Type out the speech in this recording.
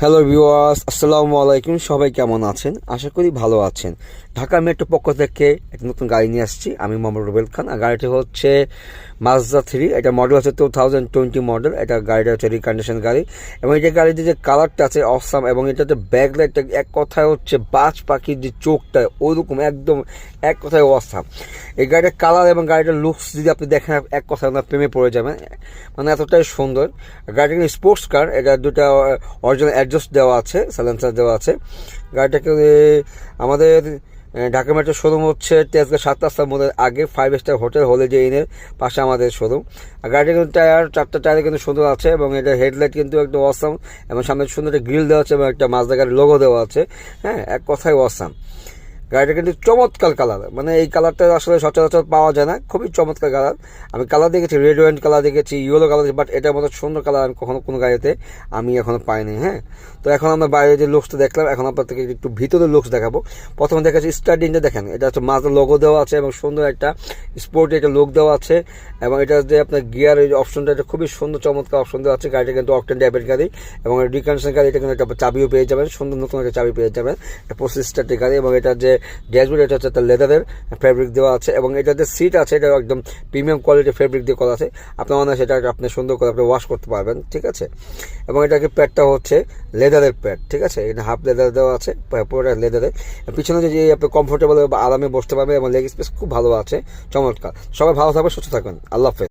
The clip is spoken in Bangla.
হ্যালো ভিউয়ার্স, আসসালামু আলাইকুম। সবাই কেমন আছেন? আশা করি ভালো আছেন। ঢাকা মেট্রো পক্ষ থেকে একটা নতুন গাড়ি নিয়ে আসছি আমি, মোহাম্মদ রুবেল খান। আর গাড়িটি হচ্ছে মাজদা 3। এটা মডেল হচ্ছে 2020 মডেল। এটা গাড়িটা হচ্ছে রিকন্ডিশন গাড়ি, এবং এটা গাড়িতে যে কালারটা আছে অসাম, এবং এটাতে ব্যাকলাইটটা এক কথায় হচ্ছে বাজ পাখির যে চোখটা ওইরকম একদম এক কথায় অসাম। এই গাড়িটার কালার এবং গাড়িটার লুকস যদি আপনি দেখেন এক কথায় আপনার প্রেমে পড়ে যাবেন, মানে এতটাই সুন্দর। গাড়িটা কিন্তু স্পোর্টস কার, এটা দুটা অরিজিনাল অ্যাডজাস্ট দেওয়া আছে, সাইলেন্সার দেওয়া আছে। গাড়িটাকে আমাদের ঢাকা মেট্রো শোরুম হচ্ছে তেজগাঁ 7 রাস্তার মধ্যে আগে 5 স্টার হোটেল হলিডে ইনের পাশে আমাদের শোরুম। আর গাড়িটা কিন্তু চারটা টায়ার কিন্তু সুন্দর আছে, এবং এটা হেডলাইট কিন্তু একদম অসাম, এবং সামনে সুন্দর একটা গ্রিল দেওয়া আছে এবং একটা মাজদা গাড়ির লোগো দেওয়া আছে। হ্যাঁ, এক কথায় অসাম। গাড়িটা কিন্তু চমৎকার কালার, মানে এই কালারটা আসলে সচরাচর পাওয়া যায় না, খুবই চমৎকার কালার। আমি কালার দেখেছি, রেড ওয়াইন কালার দেখেছি, ইয়েলো কালার দেখেছি, বাট এটার মতো সুন্দর কালার আমি কখনো কোনো গাড়িতে আমি এখনো পাইনি। হ্যাঁ, তো এখন আমরা বাইরে যে লুকসটা দেখলাম, এখন আপনার থেকে একটু ভিতরে লুকস দেখাবো। প্রথমে দেখাচ্ছি স্টার্ট ইঞ্জিনটা, দেখেন এটা হচ্ছে মাজদার লোগো দেওয়া আছে এবং সুন্দর একটা স্পোর্টি একটা লুক দেওয়া আছে। এবং এটা যে আপনার গিয়ার এই অপশনটা, এটা খুবই সুন্দর চমৎকার অপশন দেওয়া আছে। গাড়িটা কিন্তু অকটেন টাইপের গাড়ি, এবং রিকন্ডিশন গাড়ি, এটা কিন্তু একটা চাবিও পেয়ে যাবেন, সুন্দর নতুন একটা চাবি পেয়ে যাবেন। এটা 25 স্টার্টের গাড়ি, এবং এটার যে ড্যাশবোর্ড এটা হচ্ছে একটা লেদারের ফেব্রিক দেওয়া আছে, এবং এটা যে সিট আছে এটা একদম প্রিমিয়াম কোয়ালিটির ফেব্রিক দিয়ে করা আছে। আপনার মনে হয় সেটা আপনি সুন্দর করে আপনি ওয়াশ করতে পারবেন, ঠিক আছে। এবং এটাকে প্যাডটা হচ্ছে লেদারের প্যাড, ঠিক আছে, এটা হাফ লেদার দেওয়া আছে, পুরোটা লেদারের। পিছনে যে আপনি কমফোর্টেবল বা আরামে বসতে পারবেন, এবং লেগ স্পেস খুব ভালো আছে, চমৎকার। সবাই ভালো থাকবে, সুস্থ থাকবেন, আল্লাহ হাফেজ।